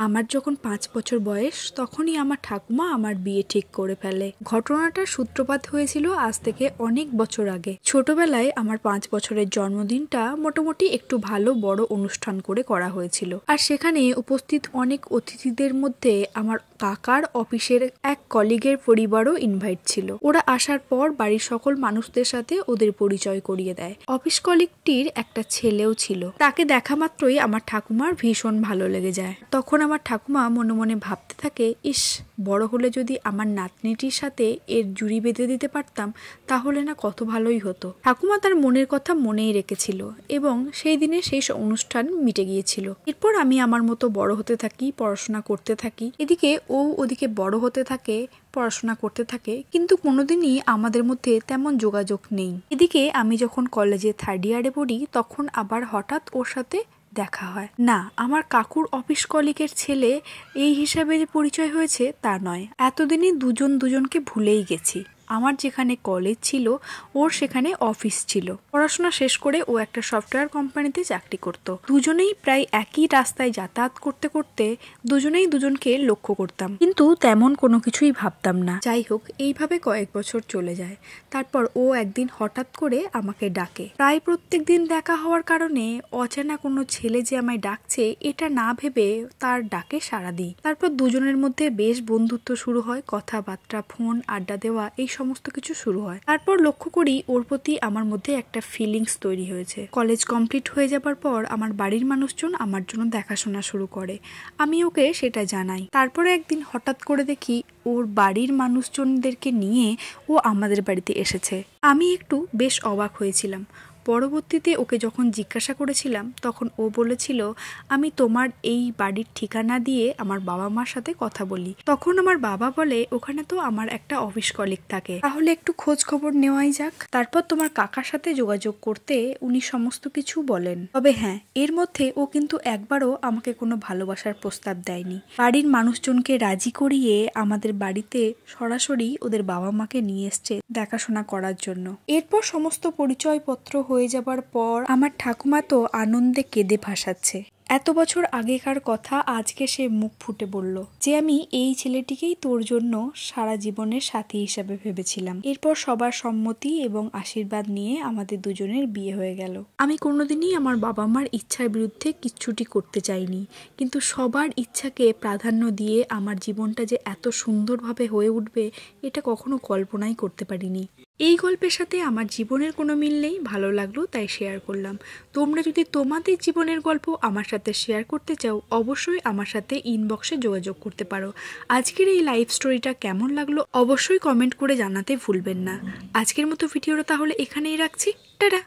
আমার যখন 5 বছর বয়স তখনই আমার ঠাকুমা আমার বিয়ে ঠিক করে ফেলে। ঘটনাটার সূত্রপাত হয়েছিল আজ থেকে অনেক বছর আগে। ছোটবেলায় আমার 5 বছরের জন্মদিনটা মোটামুটি একটু ভালো বড় অনুষ্ঠান করে করা হয়েছিল, আর সেখানে উপস্থিত অনেক অতিথিদের মধ্যে আমার কাকার অফিসের এক কলিগের পরিবারও ইনভাইট ছিল। ওরা আসার পর বাড়ির সকল মানুষদের সাথে ওদের পরিচয় করিয়ে দেয়। অফিস কলিগটির একটা ছেলেও ছিল। তাকে দেখা মাত্রই আমার ঠাকুমার ভীষণ ভালো লেগে যায়। তখন আমার ঠাকুমা মনে মনে ভাবতে থাকে, ইস, বড় হলে যদি আমার নাতনিটির সাথে এর জুড়ি বেঁধে দিতে পারতাম তাহলে না কত ভালোই হতো। ঠাকুমা তার মনের কথা মনেই রেখেছিল এবং সেই দিনে সেই অনুষ্ঠান মিটে গিয়েছিল। এরপর আমি আমার মতো বড় হতে থাকি, পড়াশোনা করতে থাকি। এদিকে ও ওদিকে বড় হতে থাকে, পড়াশোনা করতে থাকে, কিন্তু কোনোদিনই আমাদের মধ্যে তেমন যোগাযোগ নেই। এদিকে আমি যখন কলেজে 3rd ইয়ারে পড়ি তখন আবার হঠাৎ ওর সাথে দেখা হয়। না, আমার কাকুর অফিস কলিগের ছেলে এই হিসাবে যে পরিচয় হয়েছে তা নয়। এতদিনই দুজন দুজনকে ভুলেই গেছি। আমার যেখানে কলেজ ছিল ওর সেখানে অফিস ছিল। পড়াশোনা শেষ করে ও একটা সফটওয়্যার কোম্পানিতে চাকরি করত। দুজনেই প্রায় একই রাস্তায় যাতায়াত করতে করতে দুজনেই দুজনকে লক্ষ্য করতাম, কিন্তু তেমন কোনো কিছুই ভাবতাম না। যাই হোক, এইভাবে কয়েক বছর চলে যায়। তারপর ও একদিন হঠাৎ করে আমাকে ডাকে। প্রায় প্রত্যেক দিন দেখা হওয়ার কারণে অচেনা কোনো ছেলে যে আমায় ডাকছে এটা না ভেবে তার ডাকে সাড়া দিই। তারপর দুজনের মধ্যে বেশ বন্ধুত্ব শুরু হয়, কথাবার্তা, ফোন, আড্ডা দেওয়া, এই সমস্ত কিছু শুরু হয়। তারপর লক্ষ্য করি ওর প্রতি আমার মধ্যে একটা ফিলিংস তৈরি হয়েছে। কলেজ কমপ্লিট হয়ে যাবার পর আমার বাড়ির মানুষজন আমার জন্য দেখাশোনা শুরু করে। আমি ওকে সেটা জানাই। তারপরে একদিন হঠাৎ করে দেখি ওর বাড়ির মানুষজনদেরকে নিয়ে ও আমাদের বাড়িতে এসেছে। আমি একটু বেশ অবাক হয়েছিলাম। পরবর্তীতে ওকে যখন জিজ্ঞাসা করেছিলাম তখন ও বলেছিল, আমি তোমার এই বাড়ির ঠিকানা দিয়ে আমার বাবা মার সাথে কথা বলি। তখন আমার বাবা বলে, ওখানে তো আমার একটা অফিস কলিগ থাকে, তাহলে একটু খোঁজ খবর নেওয়াই যাক। তারপর তোমার কাকার সাথে যোগাযোগ করতে উনি সমস্ত কিছু বলেন। তবে হ্যাঁ, এর মধ্যে ও কিন্তু একবারও আমাকে কোনো ভালোবাসার প্রস্তাব দেয়নি। বাড়ির মানুষজনকে রাজি করিয়ে আমাদের বাড়িতে সরাসরি ওদের বাবা মাকে নিয়ে এসছে দেখাশোনা করার জন্য। এরপর সমস্ত পরিচয়পত্র হয়ে যাবার পর আমার ঠাকুমা তো আনন্দে কেঁদে ভাসাচ্ছে। এত বছর আগেকার কথা আজকে সে মুখ ফুটে বলল যে আমি এই ছেলেটিকেই তোর জন্য সারা জীবনের সাথী হিসাবে ভেবেছিলাম। এরপর সবার সম্মতি এবং আশীর্বাদ নিয়ে আমাদের দুজনের বিয়ে হয়ে গেল। আমি কোনোদিনই আমার বাবা মার ইচ্ছার বিরুদ্ধে কিচ্ছুটি করতে চাইনি, কিন্তু সবার ইচ্ছাকে প্রাধান্য দিয়ে আমার জীবনটা যে এত সুন্দরভাবে হয়ে উঠবে এটা কখনো কল্পনাই করতে পারিনি। এই গল্পের সাথে আমার জীবনের কোনো মিল নেই, ভালো লাগলো তাই শেয়ার করলাম। তোমরা যদি তোমাদের জীবনের গল্প আমার সাথে শেয়ার করতে চাও অবশ্যই আমার সাথে ইনবক্সে যোগাযোগ করতে পারো। আজকের এই লাইভ স্টোরিটা কেমন লাগলো অবশ্যই কমেন্ট করে জানাতে ভুলবেন না। আজকের মতো ভিডিওটা তাহলে এখানেই রাখছি। টাটা।